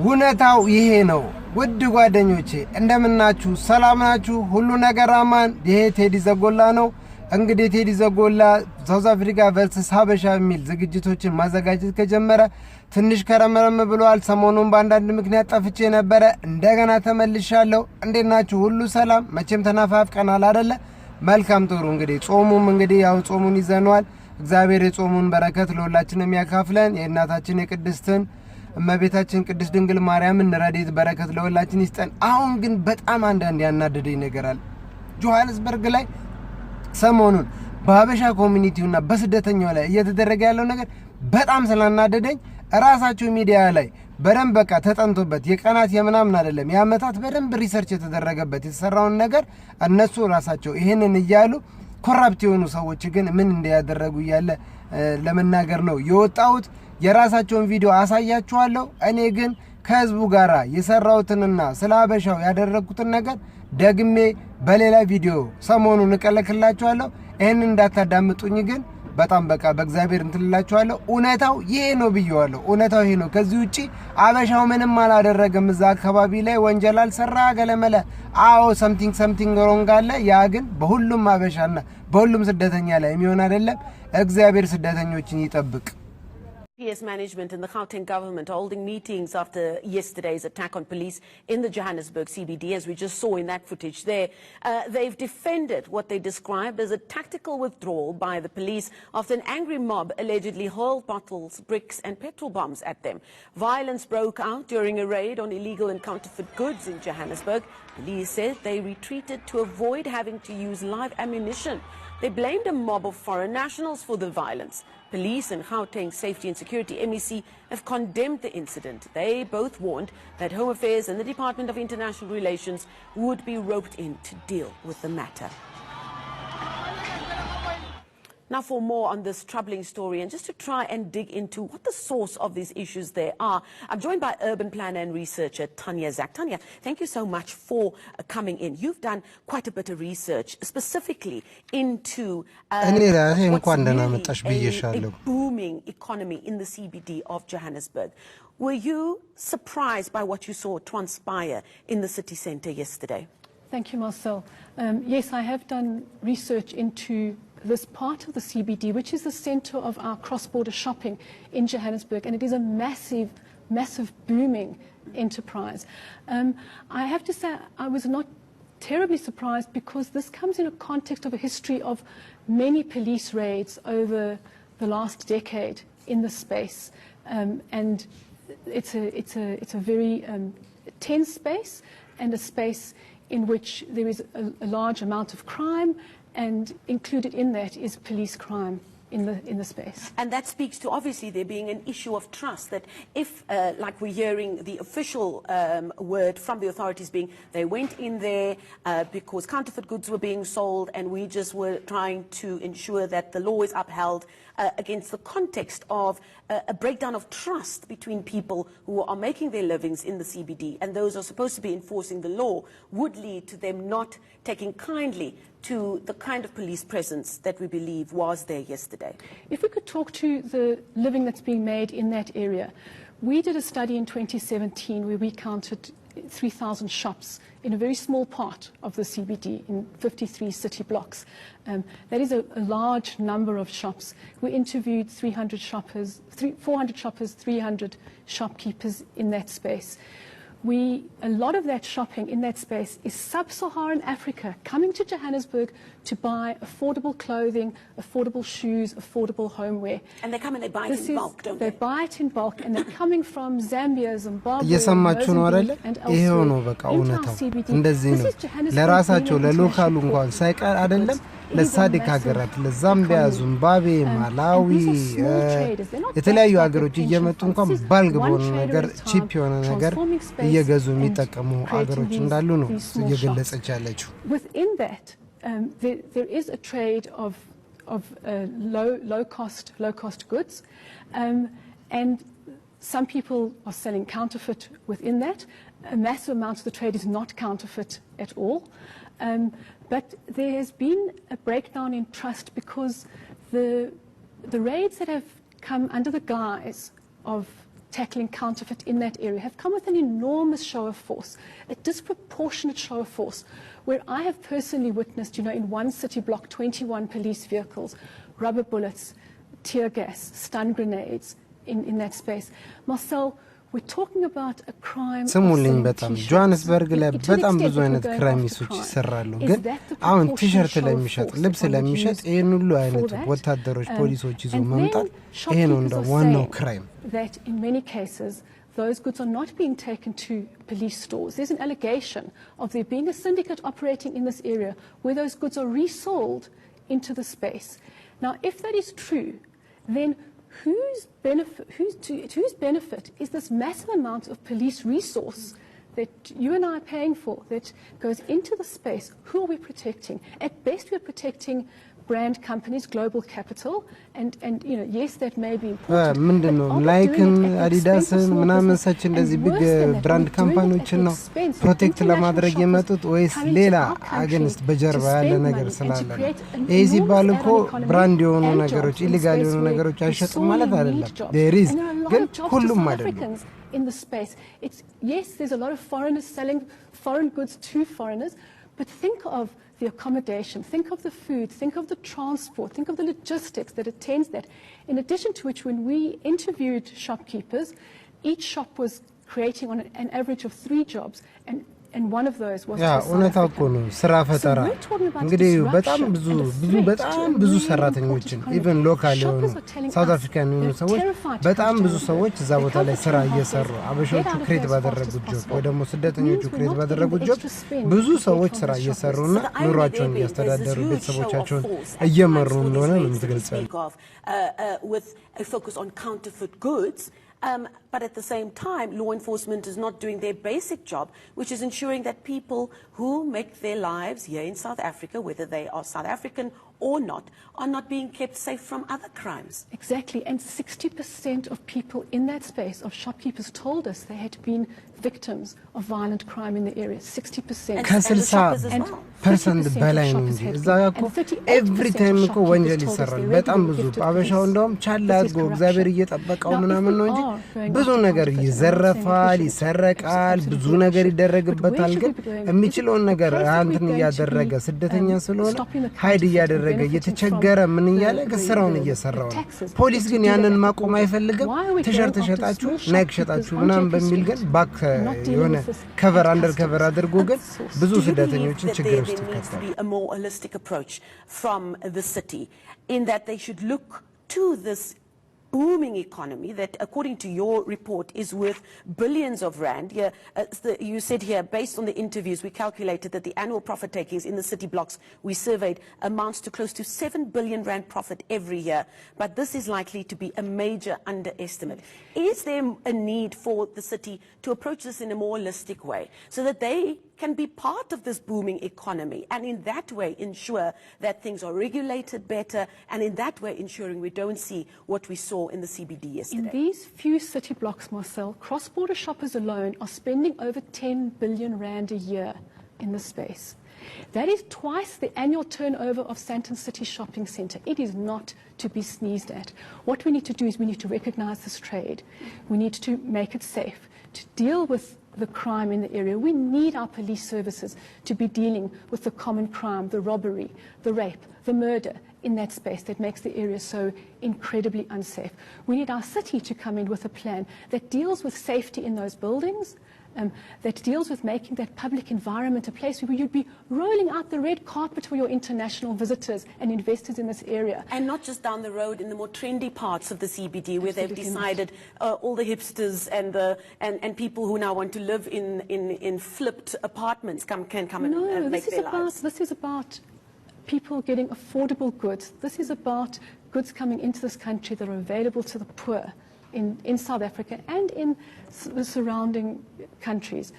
እውነታው ይሄ ነው። ውድ ጓደኞቼ እንደምናችሁ ሰላም ናችሁ? ሁሉ ነገር አማን። ይሄ ቴዲ ዘጎላ ነው። እንግዲህ ቴዲ ዘጎላ ሳውዝ አፍሪካ ቨርሰስ ሀበሻ የሚል ዝግጅቶችን ማዘጋጀት ከጀመረ ትንሽ ከረመረም ብሏል። ሰሞኑን በአንዳንድ ምክንያት ጠፍቼ ነበረ። እንደገና ተመልሻለሁ። እንዴት ናችሁ? ሁሉ ሰላም? መቼም ተናፋፍቀናል አይደለ? መልካም ጥሩ። እንግዲህ ጾሙም እንግዲህ ያው ጾሙን ይዘነዋል። እግዚአብሔር የጾሙን በረከት ለሁላችንም ያካፍለን። የእናታችን የቅድስትን እመቤታችን ቅድስት ድንግል ማርያምን ረድኤት በረከት ለሁላችን ይስጠን። አሁን ግን በጣም አንዳንድ ያናደደኝ ነገር አለ። ጆሃንስበርግ ላይ ሰሞኑን በሀበሻ ኮሚኒቲውና በስደተኛው ላይ እየተደረገ ያለው ነገር በጣም ስላናደደኝ ራሳቸው ሚዲያ ላይ በደንብ በቃ ተጠንቶበት የቀናት የምናምን አይደለም የአመታት በደንብ ሪሰርች የተደረገበት የተሰራውን ነገር እነሱ ራሳቸው ይሄንን እያሉ ኮራፕት የሆኑ ሰዎች ግን ምን እንደያደረጉ እያለ ለመናገር ነው የወጣሁት። የራሳቸውን ቪዲዮ አሳያችኋለሁ። እኔ ግን ከህዝቡ ጋራ የሰራሁትንና ስለ ሀበሻው ያደረኩትን ነገር ደግሜ በሌላ ቪዲዮ ሰሞኑን እቀለክላችኋለሁ። ይሄን እንዳታዳምጡኝ ግን በጣም በቃ በእግዚአብሔር እንትልላችኋለሁ። እውነታው ይሄ ነው ብየዋለሁ። እውነታው ይሄ ነው። ከዚህ ውጪ ሀበሻው ምንም አላደረገም። እዛ አካባቢ ላይ ወንጀል አልሰራ ገለመለ። አዎ ሰምቲንግ ሮንግ አለ። ያ ግን በሁሉም ሀበሻና በሁሉም ስደተኛ ላይ የሚሆን አይደለም። እግዚአብሔር ስደተኞችን ይጠብቅ። PS management and the Gauteng government are holding meetings after yesterday's attack on police in the Johannesburg CBD, as we just saw in that footage there. They've defended what they described as a tactical withdrawal by the police after an angry mob allegedly hurled bottles, bricks and petrol bombs at them. Violence broke out during a raid on illegal and counterfeit goods in Johannesburg. Police said they retreated to avoid having to use live ammunition. They blamed a mob of foreign nationals for the violence. Police and Gauteng Safety and Security MEC have condemned the incident. They both warned that Home Affairs and the Department of International Relations would be roped in to deal with the matter. Now for more on this troubling story and just to try and dig into what the source of these issues there are, I'm joined by urban planner and researcher Tanya Zak. Tanya, thank you so much for coming in. You've done quite a bit of research specifically into what's really a booming economy in the CBD of Johannesburg. Were you surprised by what you saw transpire in the city centre yesterday? Thank you, Marcel. Yes, I have done research into this part of the CBD, which is the centre of our cross-border shopping in Johannesburg, and it is a massive booming enterprise. I have to say I was not terribly surprised because this comes in a context of a history of many police raids over the last decade in the space, and it's a very tense space and a space in which there is a large amount of crime, and included in that is police crime in the space. And that speaks to obviously there being an issue of trust, that if like we're hearing the official word from the authorities being they went in there because counterfeit goods were being sold, and we just were trying to ensure that the law is upheld against the context of a breakdown of trust between people who are making their livings in the CBD and those who are supposed to be enforcing the law, would lead to them not taking kindly to the kind of police presence that we believe was there yesterday. If we could talk to the living that's being made in that area. We did a study in 2017 where we counted 3,000 shops in a very small part of the CBD in 53 city blocks. That is a large number of shops. We interviewed 400 shoppers, 300 shopkeepers in that space. A lot of that shopping in that space is sub-Saharan Africa coming to Johannesburg to buy affordable clothing, affordable shoes, affordable homeware. And they come and they buy it in bulk, don't they? They buy it in bulk, and they're coming from Zambia, Zimbabwe, እየሰማችሁ ነው አይደል? ይሄው ነው በቃ እውነታው እንደዚህ ነው። ለራሳቸው ለሎካሉ እንኳን ሳይቀር አይደለም ለሳዲክ ሀገራት ለዛምቢያ፣ ዚምባብዌ፣ ማላዊ የተለያዩ ሀገሮች እየመጡ እንኳን ባልግ በሆነ ነገር ቺፕ የሆነ ነገር እየገዙ የሚጠቀሙ ሀገሮች እንዳሉ ነው እየገለጸች ያለችው። Within that, there is a trade of low cost goods, and some people are selling counterfeit within that. A massive amount of the trade is not counterfeit at all. But there has been a breakdown in trust because the raids that have come under the guise of tackling counterfeit in that area have come with an enormous show of force, a disproportionate show of force, where I have personally witnessed, in one city block, 21 police vehicles, rubber bullets, tear gas, stun grenades in that space. Marcel, we're talking about a crime ስሙልኝ በጣም ጆሃንስበርግ ላይ በጣም ብዙ አይነት ክራይሞች ይሰራሉ ግን አሁን ቲሸርት ለሚሸጥ ልብስ ለሚሸጥ ይሄን ሁሉ አይነት ወታደሮች ፖሊሶች ይዞ መምጣት ይሄ ነው እንደ ዋናው ክራይም that in many cases those goods are not being taken to police stores. There's an allegation of there being a syndicate operating in this area where those goods are resold into the space. Now if that is true, then whose benefit is this massive amount of police resource that you and I are paying for that goes into the space? Who are we protecting? At best, we're protecting brand companies, global capital, and yes, that may be important. ምንድነው ላይክን አዲዳስን ምናምን ሰች እንደዚህ ቢግ ብራንድ ካምፓኒዎችን ነው ፕሮቴክት ለማድረግ የመጡት ወይስ ሌላ አገንስት በጀርባ ያለ ነገር ስላለ ይሄ ሲባል እኮ ብራንድ የሆኑ ነገሮች ኢሊጋል የሆኑ ነገሮች አይሸጡም ማለት አይደለም there is ግን ሁሉም አይደለም in the space. Yes, there's a lot of foreigners selling foreign goods to foreigners, but think of the accommodation, think of the food, think of the transport, think of the logistics that attends that. In addition to which, when we interviewed shopkeepers, each shop was creating on an average of 3 jobs, and one of those was እውነታው እኮ ነው ስራ ፈጠራ እንግዲህ በጣም ብዙ ሰራተኞችን ኢቭን ሎካል የሆኑ ሳውዝ አፍሪካን የሆኑ ሰዎች በጣም ብዙ ሰዎች እዛ ቦታ ላይ ስራ እየሰሩ አበሾቹ ክሬት ባደረጉት ጆብ ወይ ደግሞ ስደተኞቹ ክሬት ባደረጉት ጆብ ብዙ ሰዎች ስራ እየሰሩና ኑሯቸውን እያስተዳደሩ ቤተሰቦቻቸውን እየመሩ እንደሆነ ነው የምትገልጸው with a focus on counterfeit goods. But at the same time, law enforcement is not doing their basic job, which is ensuring that people who make their lives here in South Africa, whether they are South African or not, are not being kept safe from other crimes. Exactly, and 60% of people in that space, of shopkeepers, told us they had been victims of violent crime in the area. 60%. ከ60% በላይ ነው እንጂ እዛ እኮ ኤቭሪ ታይም እኮ ወንጀል ይሰራል በጣም ብዙ አበሻው እንደውም ቻላ አድርጎ እግዚአብሔር እየጠበቀው ምናምን ነው እንጂ ብዙ ነገር ይዘረፋል ይሰረቃል ብዙ ነገር ይደረግበታል ግን የሚችለውን ነገር አንተን ያደረገ ስደተኛ ስለሆነ ሃይድ ያደረገ እየተቸገረ ምን ይያለ ግስራውን እየሰራው ፖሊስ ግን ያንን ማቆም አይፈልግም ቲሸርት ሸጣችሁ ናይክ ሸጣችሁ ምናምን በሚል ግን ባክ የሆነ ከቨር አንደር ከቨር አድርጎ ግን ብዙ ስደተኞችን ችግር ውስጥ ይከታል a more holistic approach from the city in that they should look to this booming economy that, according to your report, is worth billions of rand. You said here, based on the interviews, we calculated that the annual profit takings in the city blocks we surveyed amounts to close to 7 billion rand profit every year. But this is likely to be a major underestimate. Is there a need for the city to approach this in a more holistic way so that they can be part of this booming economy and in that way ensure that things are regulated better and in that way ensuring we don't see what we saw in the CBD yesterday? In these few city blocks, Marcel, cross-border shoppers alone are spending over 10 billion rand a year in the space. That is twice the annual turnover of Sandton City Shopping Centre. It is not to be sneezed at. What we need to do is we need to recognise this trade. We need to make it safe. To deal with the crime in the area, we need our police services to be dealing with the common crime, the robbery, the rape, the murder in that space that makes the area so incredibly unsafe. We need our city to come in with a plan that deals with safety in those buildings, that deals with making that public environment a place where you'd be rolling out the red carpet for your international visitors and investors in this area. And not just down the road in the more trendy parts of the CBD where they've decided all the hipsters and people who now want to live in flipped apartments can come and make their lives. This is about people getting affordable goods. This is about goods coming into this country that are available to the poor in South Africa and in the surrounding countries.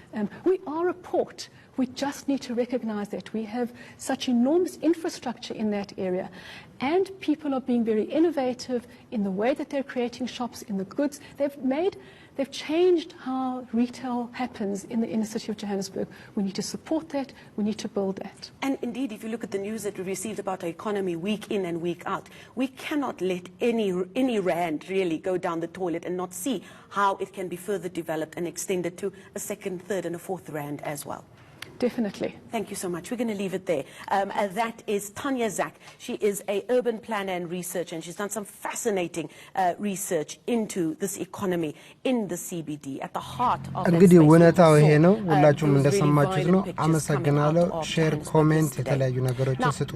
We are a port. We just need to recognise that. We have such enormous infrastructure in that area. And people are being very innovative in the way that they're creating shops, in the goods. They've made They've changed how retail happens in the inner city of Johannesburg. We need to support that. We need to build that. And indeed, if you look at the news that we received about our economy week in and week out, we cannot let any rand really go down the toilet and not see how it can be further developed and extended to a second, third, and a fourth rand as well. Definitely. Thank you so much. We're going to leave it there. That is Tanya Zak. She is a urban planner and researcher, and she's done some fascinating research into this economy in the CBD at the heart of that እንግዲህ space. እውነታው ይሄ ነው። Those ሁላችሁም really እንደሰማችሁት violent ነው። pictures coming አመሰግናለሁ። out of ሼር፣ Johannesburg ኮሜንት yesterday. የተለያዩ ነገሮችን Now, ስጡ።